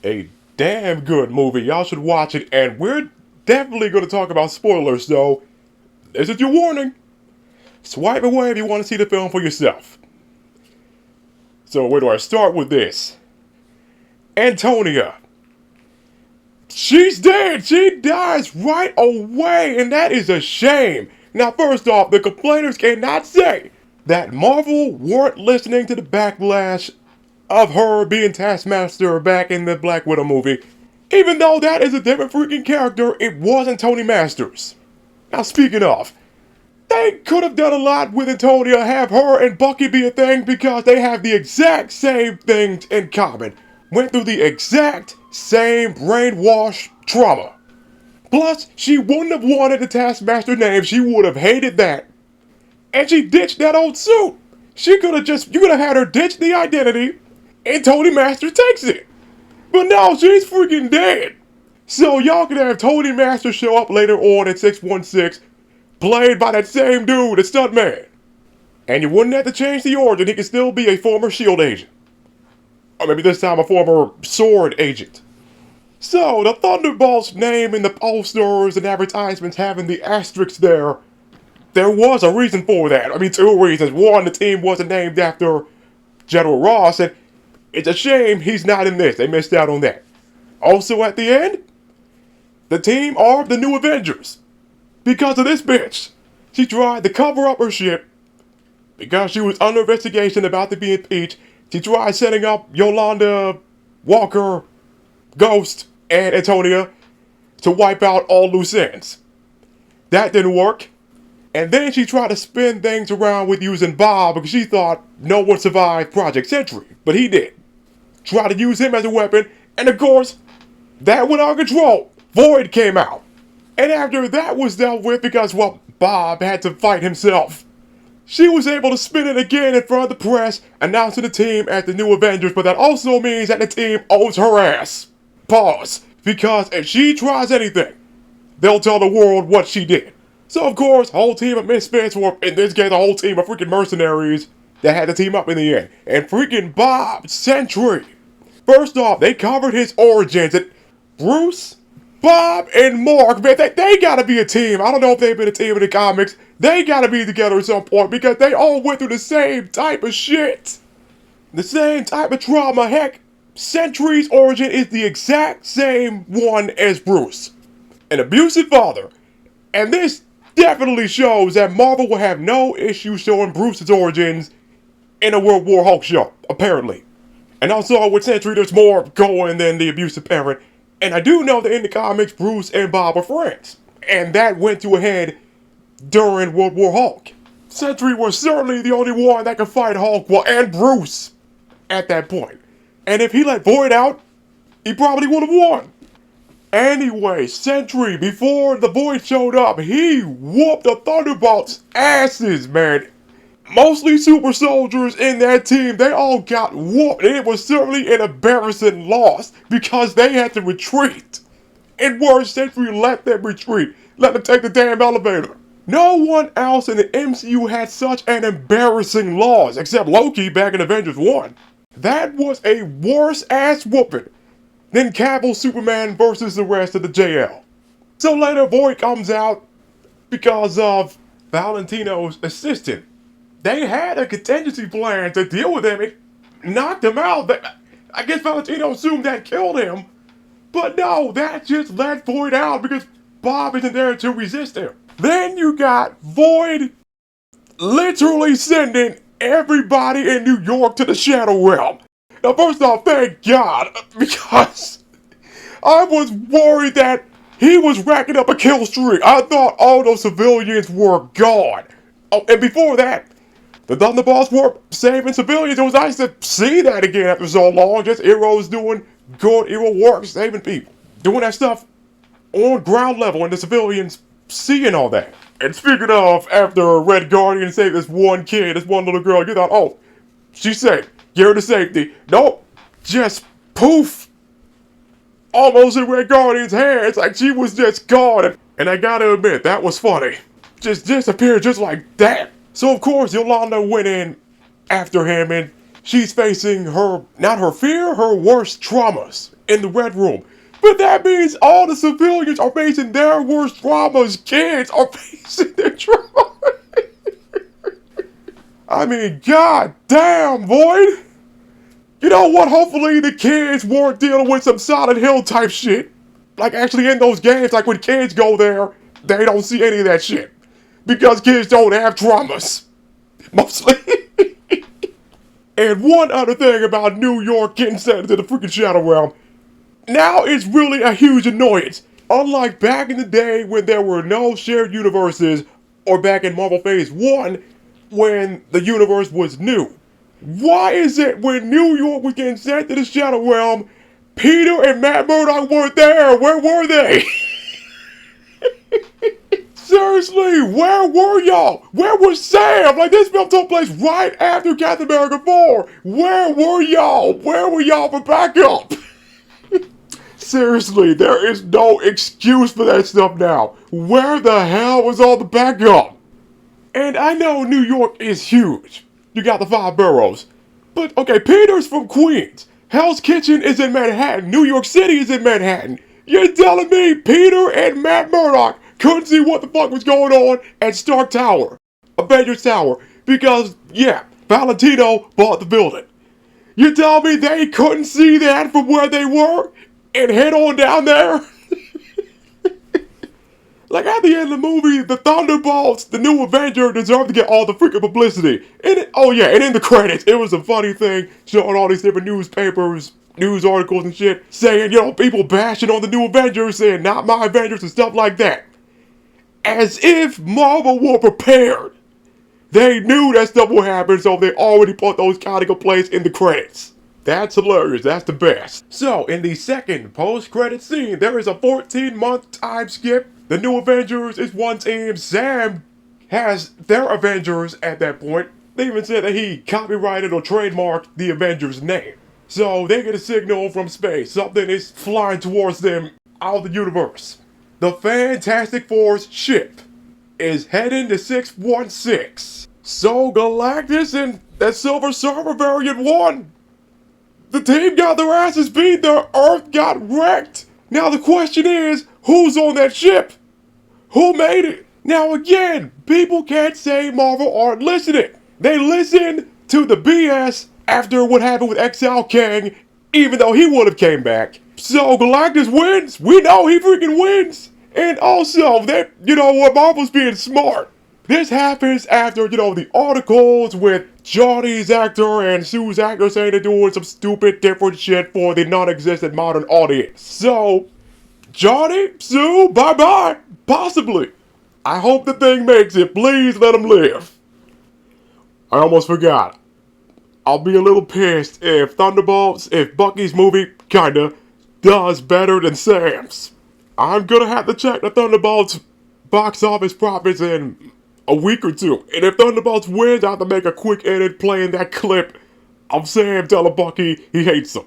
A damn good movie. Y'all should watch it, and we're definitely going to talk about spoilers, though. This is your warning. Swipe away if you want to see the film for yourself. So where do I start with this? Antonia. She's dead. She dies right away, and that is a shame. Now, first off, the complainers cannot say that Marvel weren't listening to the backlash of her being Taskmaster back in the Black Widow movie. Even though that is a different freaking character, it wasn't Tony Masters. Now, speaking of, they could have done a lot with Antonia, have her and Bucky be a thing because they have the exact same things in common. Went through the exact same brainwash trauma. Plus, she wouldn't have wanted the Taskmaster name, she would have hated that. And she ditched that old suit. You could have had her ditch the identity, and Tony Masters takes it. But no, she's freaking dead. So y'all can have Tony Masters show up later on at 616, played by that same dude, the stuntman. And you wouldn't have to change the origin, he could still be a former S.H.I.E.L.D. agent. Or maybe this time a former S.W.O.R.D. agent. So, the Thunderbolts name in the posters and advertisements having the asterisks there was a reason for that. I mean, two reasons. One, the team wasn't named after General Ross, and it's a shame he's not in this. They missed out on that. Also, at the end, the team are the new Avengers. Because of this bitch. She tried to cover up her shit. Because she was under investigation about to be impeached, she tried setting up Yolanda, Walker, Ghost, and Antonia to wipe out all loose ends. That didn't work. And then she tried to spin things around with using Bob because she thought no one survived Project Sentry. But he did. Tried to use him as a weapon, and of course, that went out of control. Void came out. And after that was dealt with because, well, Bob had to fight himself, she was able to spin it again in front of the press, announcing the team as the new Avengers, but that also means that the team owes her ass. Pause. Because if she tries anything, they'll tell the world what she did. So of course, whole team of misfits, or in this case, a whole team of freaking mercenaries that had to team up in the end. And freaking Bob Sentry. First off, they covered his origins. And Bruce, Bob, and Mark, man, they gotta be a team. I don't know if they've been a team in the comics. They gotta be together at some point because they all went through the same type of shit. The same type of trauma. Heck, Sentry's origin is the exact same one as Bruce. An abusive father. And this definitely shows that Marvel will have no issue showing Bruce's origins in a World War Hulk show, apparently. And also with Sentry, there's more going than the abusive parent. And I do know that in the comics, Bruce and Bob are friends. And that went to a head during World War Hulk. Sentry was certainly the only one that could fight Hulk, and Bruce at that point. And if he let Void out, he probably would have won. Anyway, Sentry, before the Void showed up, he whooped the Thunderbolts' asses, man. Mostly super soldiers in that team, they all got whooped. And it was certainly an embarrassing loss because they had to retreat. And worse, Sentry let them retreat. Let them take the damn elevator. No one else in the MCU had such an embarrassing loss, except Loki back in Avengers 1. That was a worse ass whooping than Cavill Superman versus the rest of the JL. So later Void comes out because of Valentino's assistant. They had a contingency plan to deal with him. It knocked him out. I guess Valentino assumed that killed him. But no, that just let Void out because Bob isn't there to resist him. Then you got Void literally sending everybody in New York to the Shadow Realm. Now, first off, thank God, because I was worried that he was racking up a kill streak. I thought all those civilians were gone. Oh, and before that, the Thunderbolts were saving civilians. It was nice to see that again after so long. Just heroes doing good hero work, saving people. Doing that stuff on ground level and the civilians seeing all that. And speaking of, after Red Guardian saved this one kid, this one little girl, you thought, oh, she's safe. Get her to safety. Nope. Just poof. Almost in Red Guardian's hands, like she was just gone. And I gotta admit, that was funny. Just disappeared just like that. So of course, Yolanda went in after him and She's facing not her fear, her worst traumas in the Red Room. But that means all the civilians are facing their worst traumas. Kids are facing their trauma. I mean, god damn, Void. You know what? Hopefully the kids weren't dealing with some Silent Hill type shit. Like actually in those games, like when kids go there, they don't see any of that shit. Because kids don't have traumas. Mostly. And one other thing about New York getting sent into the freaking Shadow Realm. Now it's really a huge annoyance. Unlike back in the day when there were no shared universes, or back in Marvel Phase 1, when the universe was new. Why is it when New York was getting sent to the Shadow Realm, Peter and Matt Murdock weren't there? Where were they? Seriously, where were y'all? Where was Sam? Like, this film took place right after Captain America 4. Where were y'all? Where were y'all for backup? Seriously, there is no excuse for that stuff now. Where the hell was all the backup? And I know New York is huge. You got the 5 boroughs. But, okay, Peter's from Queens. Hell's Kitchen is in Manhattan. New York City is in Manhattan. You're telling me Peter and Matt Murdock couldn't see what the fuck was going on at Stark Tower, Avengers Tower, because, yeah, Valentino bought the building. You tell me they couldn't see that from where they were and head on down there? Like, at the end of the movie, the Thunderbolts, the new Avenger, deserve to get all the freaking publicity. And in the credits, it was a funny thing, showing all these different newspapers, news articles and shit, saying, you know, people bashing on the new Avengers, saying, not my Avengers and stuff like that. As if Marvel were prepared. They knew that stuff would happen, so they already put those kind of complaints in the credits. That's hilarious, that's the best. So, in the second post-credit scene, there is a 14-month time skip. The new Avengers is one team. Sam has their Avengers at that point. They even said that he copyrighted or trademarked the Avengers name. So, they get a signal from space. Something is flying towards them out of the universe. The Fantastic Four's ship is heading to 616. So, Galactus and that Silver Surfer variant won. The team got their asses beat, the Earth got wrecked. Now the question is, who's on that ship? Who made it? Now again, people can't say Marvel aren't listening. They listen to the BS after what happened with Exile King, even though he would have came back. So Galactus wins. We know he freaking wins. And also, Marvel's being smart. This happens after, the articles with Johnny's actor and Sue's actor saying they're doing some stupid different shit for the non-existent modern audience. So, Johnny, Sue, bye-bye. Possibly. I hope the thing makes it. Please let him live. I almost forgot. I'll be a little pissed if Bucky's movie, kinda, does better than Sam's. I'm gonna have to check the Thunderbolts box office profits in a week or two. And if Thunderbolts wins, I have to make a quick edit playing that clip of Sam telling Bucky he hates him.